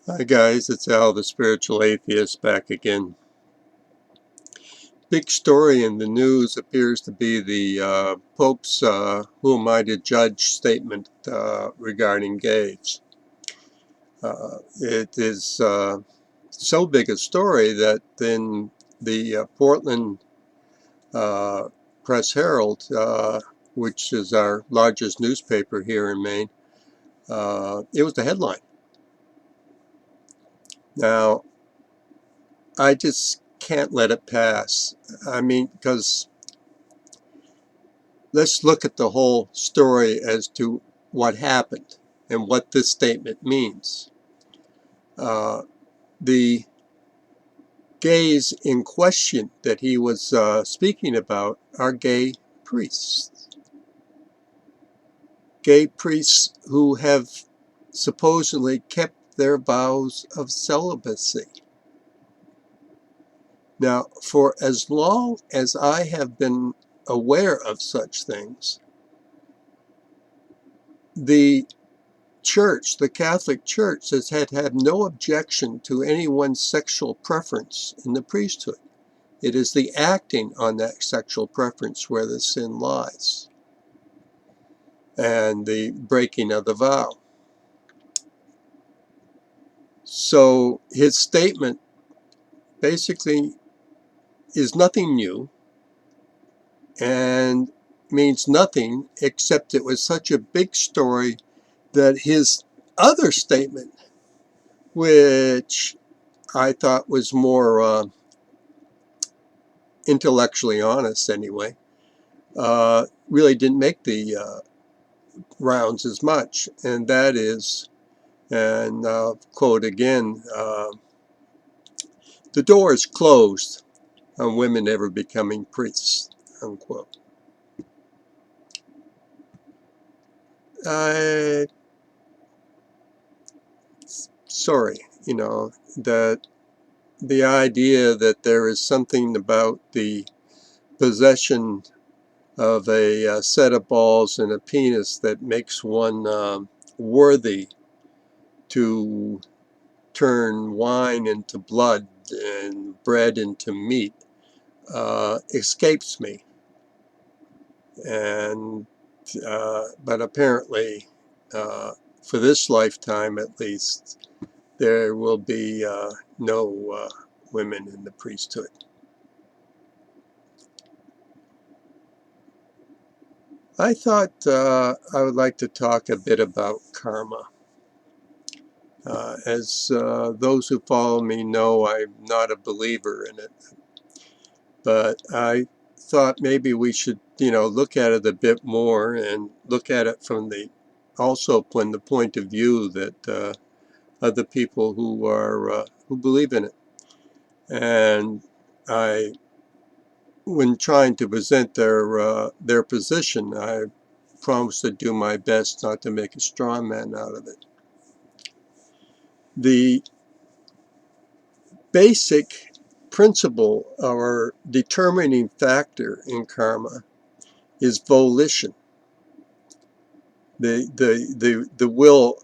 Hi guys, it's Al the Spiritual Atheist back again. Big story in the news appears to be the Pope's who am I to judge statement regarding gays. It is so big a story that in the Portland uh, Press Herald, which is our largest newspaper here in Maine, it was the headline. Now, I just can't let it pass. I mean, because let's look at the whole story as to what happened and what this statement means. The gays in question that he was speaking about are gay priests. Gay priests who have supposedly kept their vows of celibacy. Now, for as long as I have been aware of such things, the Church, the Catholic Church, has had no objection to anyone's sexual preference in the priesthood. It is the acting on that sexual preference where the sin lies and the breaking of the vow. So his statement basically is nothing new and means nothing except it was such a big story that his other statement, which I thought was more intellectually honest anyway, really didn't make the rounds as much. And that is, and quote again, the door is closed on women ever becoming priests, unquote. I, sorry, that the idea that there is something about the possession of a set of balls and a penis that makes one worthy to turn wine into blood and bread into meat escapes me. And but apparently, for this lifetime at least, there will be no women in the priesthood. I thought I would like to talk a bit about karma. As those who follow me know, I'm not a believer in it. But I thought maybe we should, look at it a bit more and look at it from the point of view that other people who believe in it. And when trying to present their position, I promise to do my best not to make a straw man out of it. The basic principle or determining factor in karma is volition, the will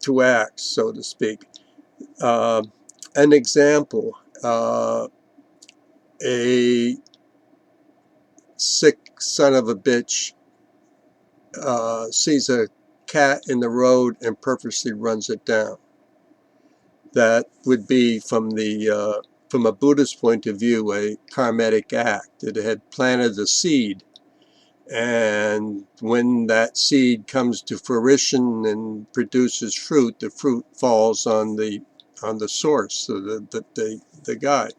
to act, so to speak. An example, a sick son of a bitch sees a cat in the road and purposely runs it down. That would be from a Buddhist point of view, a karmatic act. It had planted a seed, and when that seed comes to fruition and produces fruit, the fruit falls on the source, so the guy.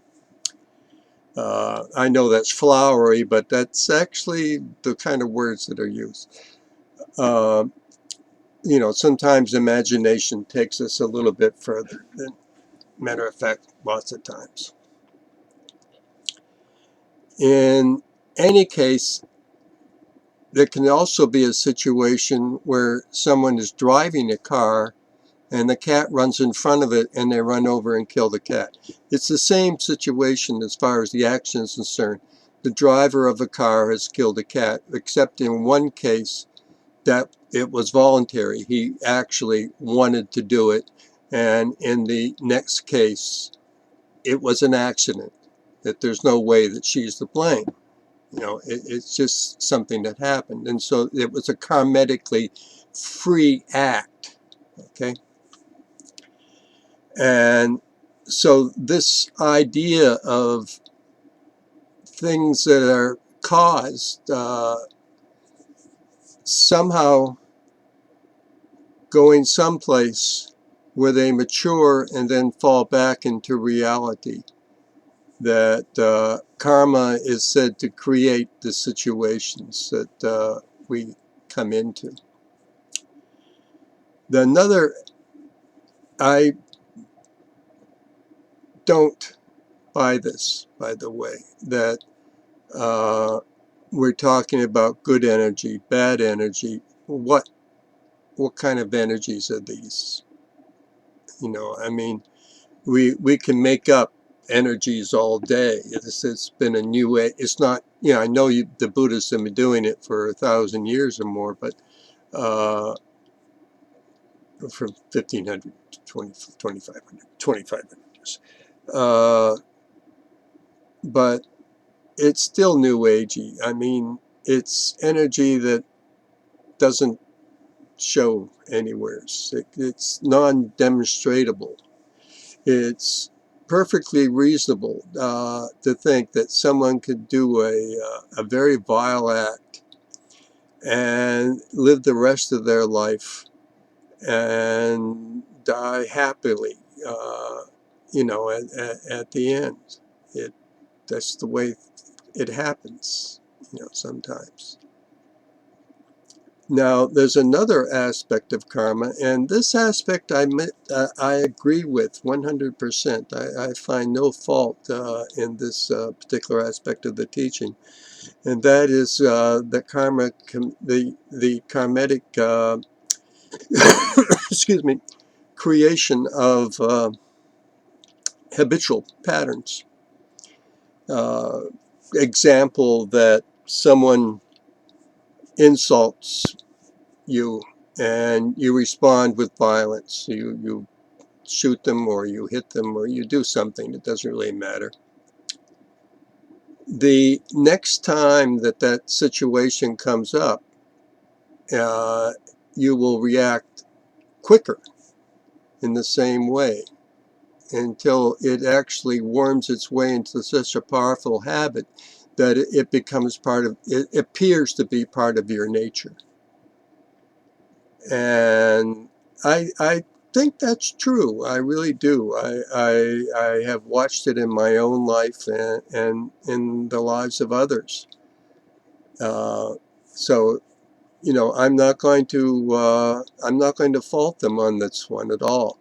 I know that's flowery, but that's actually the kind of words that are used. Uh, sometimes imagination takes us a little bit further than, matter of fact, lots of times. In any case, there can also be a situation where someone is driving a car and the cat runs in front of it and they run over and kill the cat. It's the same situation as far as the action is concerned. The driver of a car has killed a cat, except in one case that it was voluntary. He actually wanted to do it, and in the next case, it was an accident, that there's no way that she's to blame. You know, it's just something that happened. And so it was a karmatically free act, okay? And so this idea of things that are caused somehow going someplace where they mature and then fall back into reality, that karma is said to create the situations that we come into. I don't buy this, by the way, that we're talking about good energy, bad energy. What kind of energies are these? You know, I mean, we can make up energies all day. It's been a new way. It's not, you know, I know the Buddhists have been doing it for 1,000 years or more, but from 1,500 to 2,500 years. But it's still new agey. I mean, it's energy that doesn't show anywhere. It's non-demonstratable. It's perfectly reasonable to think that someone could do a very vile act and live the rest of their life and die happily, you know, at the end. That's the way it happens, you know, sometimes. Now, there's another aspect of karma, and this aspect I agree with 100%. I find no fault in this particular aspect of the teaching, and that is the karmatic, excuse me, creation of habitual patterns. Example, that someone insults you and you respond with violence. You shoot them, or you hit them, or you do something. It doesn't really matter. The next time that situation comes up, you will react quicker in the same way until it actually worms its way into such a powerful habit that it becomes it appears to be part of your nature. And I think that's true. I really do. I have watched it in my own life and in the lives of others. So, you know, I'm not going to fault them on this one at all.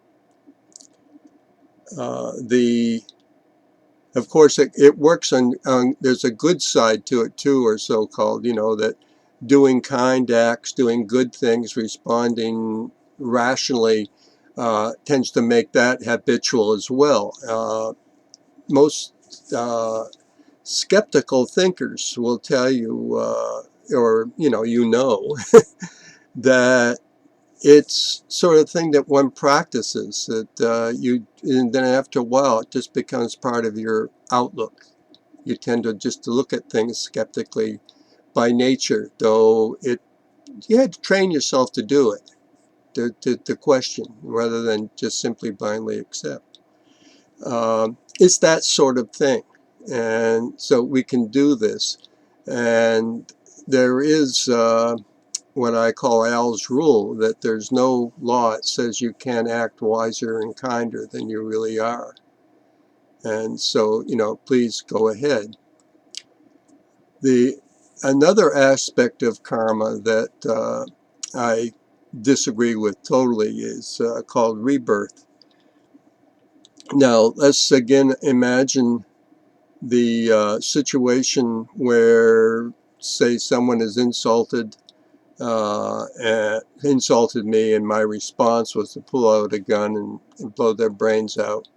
Of course, it works on, there's a good side to it too, or so-called, you know, that doing kind acts, doing good things, responding rationally tends to make that habitual as well. Most skeptical thinkers will tell you, or, you know, that it's sort of thing that one practices, that and then after a while it just becomes part of your outlook. You tend to just to look at things skeptically by nature, though you had to train yourself to do it, to question rather than just simply blindly accept. It's that sort of thing, and so we can do this. And there is what I call Al's rule, that there's no law that says you can't act wiser and kinder than you really are. And so, you know, please go ahead. Another aspect of karma that I disagree with totally is called rebirth. Now, let's again imagine the situation where, say, someone is insulted me, and my response was to pull out a gun and blow their brains out.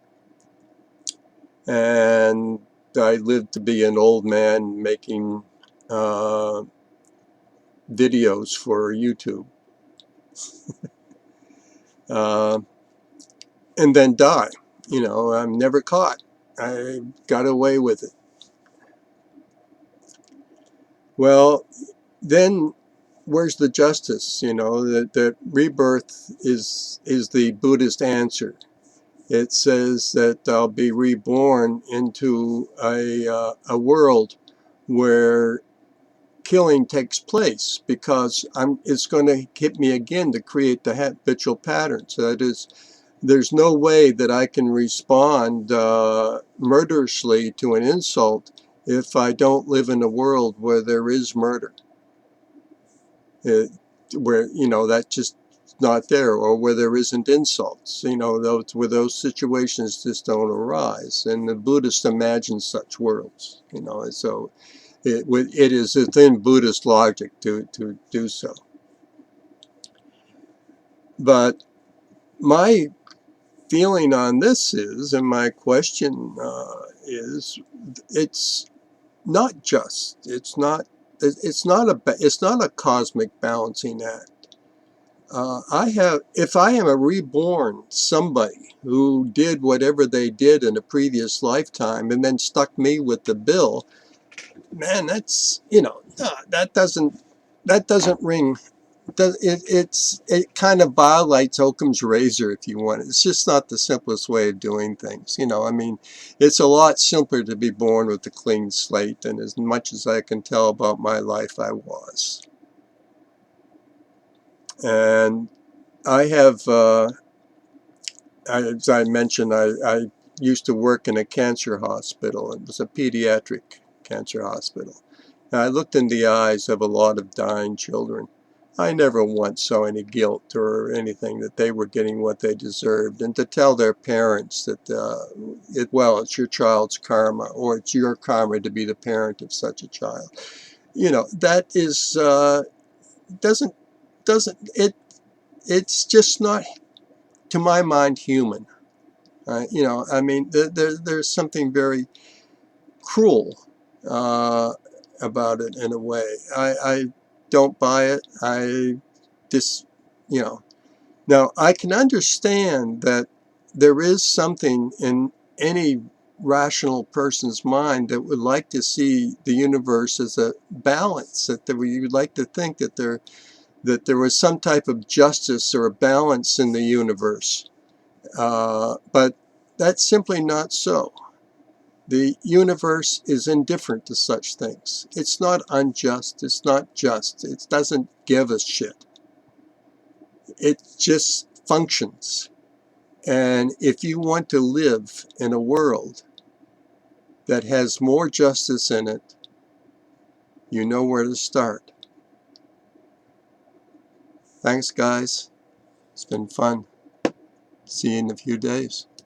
And I lived to be an old man making videos for YouTube. and then die. You know, I'm never caught. I got away with it. Well, then where's the justice? You know, that rebirth is the Buddhist answer. It says that I'll be reborn into a world where killing takes place, because it's going to hit me again to create the habitual patterns. That is, there's no way that I can respond murderously to an insult if I don't live in a world where there is murder. Where, you know, that's just not there, or where there isn't insults, you know, where those situations just don't arise. And the Buddhists imagine such worlds, you know, and so it is within Buddhist logic to do so. But my feeling on this is, and my question is, it's not just, it's not a cosmic balancing act. If I am a reborn somebody who did whatever they did in a previous lifetime and then stuck me with the bill, man, that's, you know, that doesn't ring. It kind of violates Occam's razor, if you want. It's just not the simplest way of doing things. You know, I mean, it's a lot simpler to be born with a clean slate, and as much as I can tell about my life, I was. And I have, as I mentioned, I used to work in a cancer hospital. It was a pediatric cancer hospital. And I looked in the eyes of a lot of dying children. I never once saw any guilt or anything, that they were getting what they deserved. And to tell their parents that, well, it's your child's karma, or it's your karma to be the parent of such a child. You know, that is, it's just not, to my mind, human. You know, I mean, there's something very cruel about it in a way. I don't buy it. You know, now I can understand that there is something in any rational person's mind that would like to see the universe as a balance, that you would like to think that there was some type of justice or a balance in the universe. But that's simply not so. The universe is indifferent to such things. It's not unjust. It's not just. It doesn't give a shit. It just functions. And if you want to live in a world that has more justice in it, you know where to start. Thanks, guys. It's been fun. See you in a few days.